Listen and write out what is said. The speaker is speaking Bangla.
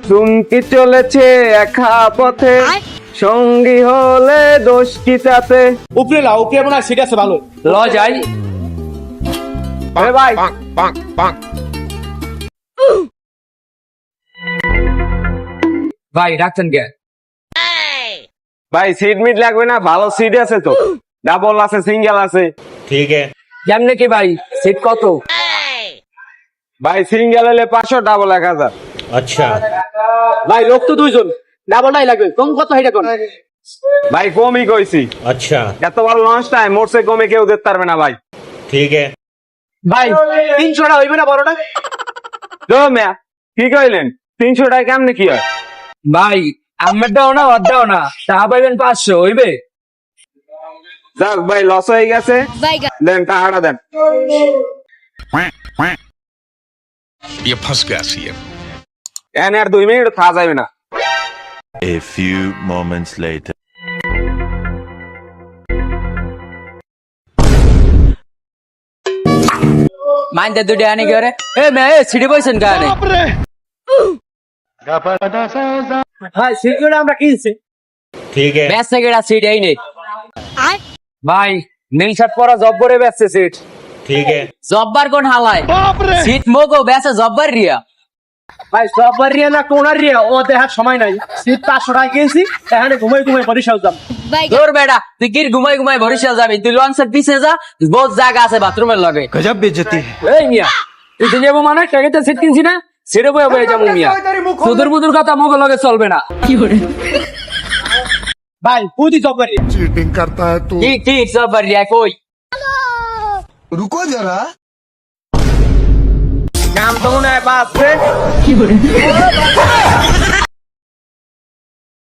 চুমকি চলেছে একা পথে, সঙ্গী হলে দোষ কি তাতে। উপরে লাও, উপরে মনে হয় সিট আছে ভালো। ল যাই। আরে ভাই ভাই ডাকছেন কে? ভাই সিট মিট লাগবে না, ভালো সিট আছে তো, ডাবল আছে সিঙ্গেল আছে। ঠিক আছে। কেমনে কি ভাই, সিট কত? ভাই সিঙ্গেল হলে 500, ডাবল 1000। আচ্ছা ভাই লোক তো দুইজন, ডাবলটাই লাগবে, কম কত এটা কোন? ভাই কমই কইছি, আচ্ছা এত বড় লঞ্চ টাইম মোটসে কমে কেউ দিতে পারবে না ভাই। ঠিক আছে। ভাই 300 টাকা হইবে না বড়টা? তো মিয়া কি কইলেন, 300 টাকা কেমনে কি হয়? ভাই আমারটাও না ওরটাও না, টাকা পাইবেন 500 হইবে? যাক ভাই লস হয়ে গেছে, দেন টাকাটা দেন। ये फंस गया सीएम। এনে আর 2 মিনিট থাকা যাবে না। A few moments later. মাইন্দে দুটি আনি করে এ মে এ সিটি বইছেন গানে। ভাই সিটগুলো আমরা কিনছি, ঠিক আছে। ব্যাস থেকে সিট এই নেই ভাই, নীল শার্ট পরা জব্বরে বেচছে সিট। ঠিক আছে। জব্বার কোন হালায় সিট মোগো বেচে জব্বার রিয়া। ভাই জব্বার রিয়া না কোনার রিয়া, ও দেখার সময় নাই। সিট 500 টাকা কিনছি, এখানে ঘুমাই ঘুমাই বরিশাল যাম। তোর বেটা তুই কি ঘুমাই ঘুমাই বরিশাল যাবি? তুই লঞ্চের পিছে যা, বহুত জায়গা আছে বাথরুমের লগে। गजब बेइज्जती है। এই মিয়া তুই তো যাবো মানে টাকাতে সিট কিনছি না, সিটে বয়ে বয়ে যাবো মিয়া। সুদূর বুদুর কথা মোগো লগে চলবে না। ভাই পুদি জব্বার चीटिंग करता है तू। ঠিক ঠিক জব্বার রিয়া কই? रुको जरा। কাম তো মনে হয় পাচ্ছে।